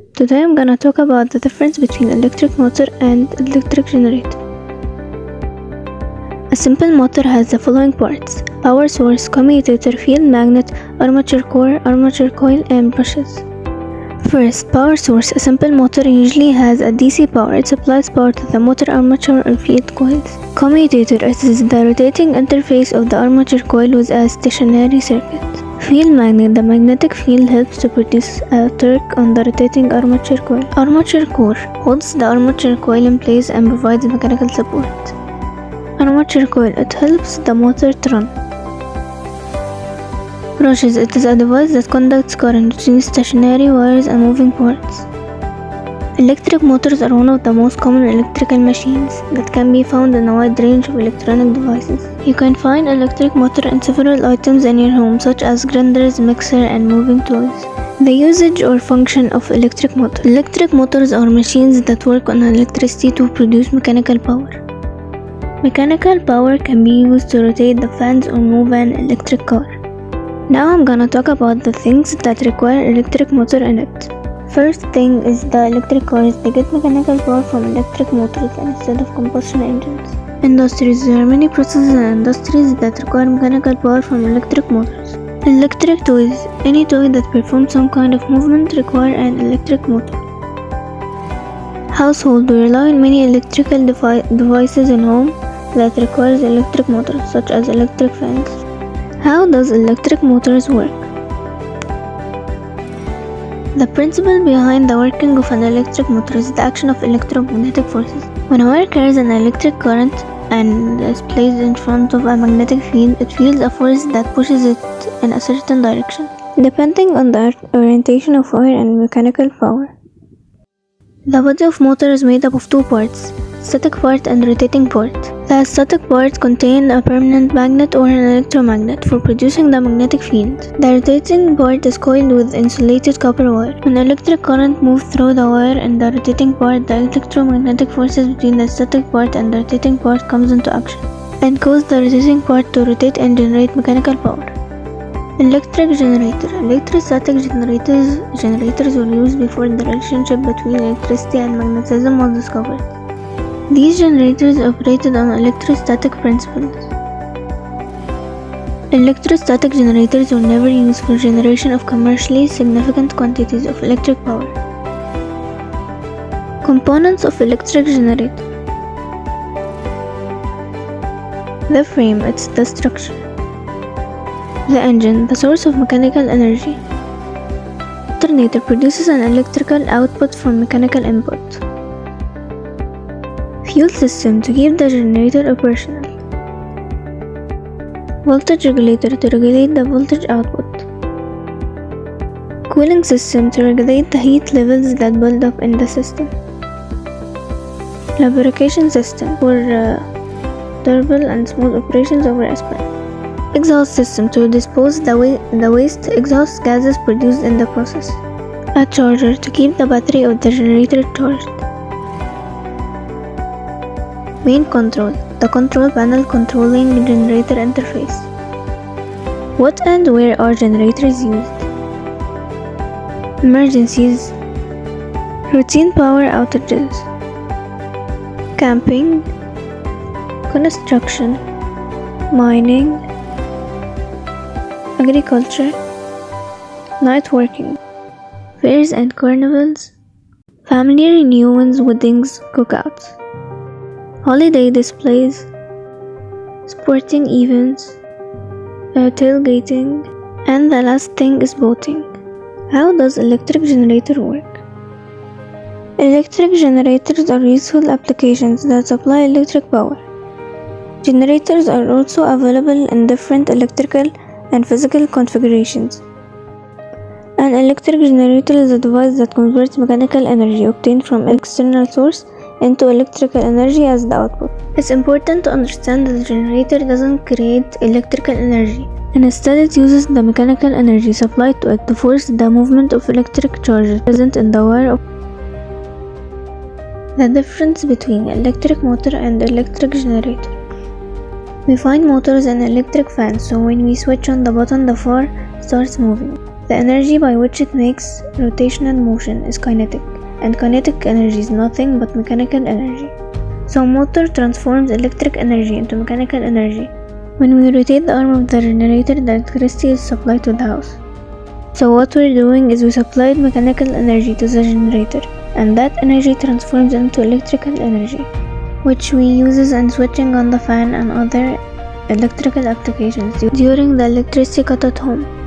Today I'm gonna talk about the difference between electric motor and electric generator. A simple motor has the following parts: power source, commutator, field magnet, armature core, armature coil, and brushes. First, power source. A simple motor usually has a DC power. It supplies power to the motor armature or field coils. Commutator. It is the rotating interface of the armature coil with a stationary circuit. Field magnet. The magnetic field helps to produce a torque on the rotating armature coil. Armature core holds the armature coil in place and provides mechanical support. Armature coil. It helps the motor to run. Brushes. It is a device that conducts current between stationary wires and moving parts. Electric motors are one of the most common electrical machines that can be found in a wide range of electronic devices. You can find electric motor in several items in your home, such as grinders, mixer, and moving toys. The usage or function of electric motor. Electric motors are machines that work on electricity to produce mechanical power. Mechanical power can be used to rotate the fans or move an electric car. Now I'm gonna talk about the things that require electric motor in it. First thing is the electric cars. They get mechanical power from electric motors instead of combustion engines. Industries. There are many processes and industries that require mechanical power from electric motors. Electric toys. Any toy that performs some kind of movement requires an electric motor. Household. We rely on many electrical devices in home that requires electric motors, such as electric fans. How does electric motors work? The principle behind the working of an electric motor is the action of electromagnetic forces. When a wire carries an electric current and is placed in front of a magnetic field, it feels a force that pushes it in a certain direction, depending on the orientation of wire and mechanical power. The body of motor is made up of two parts: static part and rotating part. The static part contains a permanent magnet or an electromagnet for producing the magnetic field. The rotating part is coiled with insulated copper wire. When electric current moves through the wire in the rotating part, the electromagnetic forces between the static part and the rotating part comes into action and cause the rotating part to rotate and generate mechanical power. Electric generator. Electrostatic generators were used before the relationship between electricity and magnetism was discovered. These generators operated on electrostatic principles. Electrostatic generators were never used for generation of commercially significant quantities of electric power. Components of electric generator. The frame, it's the structure. The engine, the source of mechanical energy. Alternator produces an electrical output from mechanical input. Fuel system to keep the generator operational. Voltage regulator to regulate the voltage output. Cooling system to regulate the heat levels that build up in the system. Lubrication system for durable and smooth operations over a span. Exhaust system to dispose the waste exhaust gases produced in the process. A charger to keep the battery of the generator charged. Main control, the control panel controlling generator interface. What and where are generators used? Emergencies, routine power outages, camping, construction, mining, agriculture, night working, fairs and carnivals, family reunions, weddings, cookouts, holiday displays, sporting events, tailgating, and the last thing is boating. How does electric generator work? Electric generators are useful applications that supply electric power. Generators are also available in different electrical and physical configurations. An electric generator is a device that converts mechanical energy obtained from an external source into electrical energy as the output. It's important to understand that the generator doesn't create electrical energy, and instead it uses the mechanical energy supplied to it to force the movement of electric charges present in the wire. The difference between electric motor and electric generator. We find motors in electric fans, so when we switch on the button, the fan starts moving. The energy by which it makes rotational motion is kinetic, and kinetic energy is nothing but mechanical energy. So motor transforms electric energy into mechanical energy. When we rotate the arm of the generator, the electricity is supplied to the house. So what we're doing is we supplied mechanical energy to the generator, and that energy transforms into electrical energy, which we uses in switching on the fan and other electrical applications during the electricity cut at home.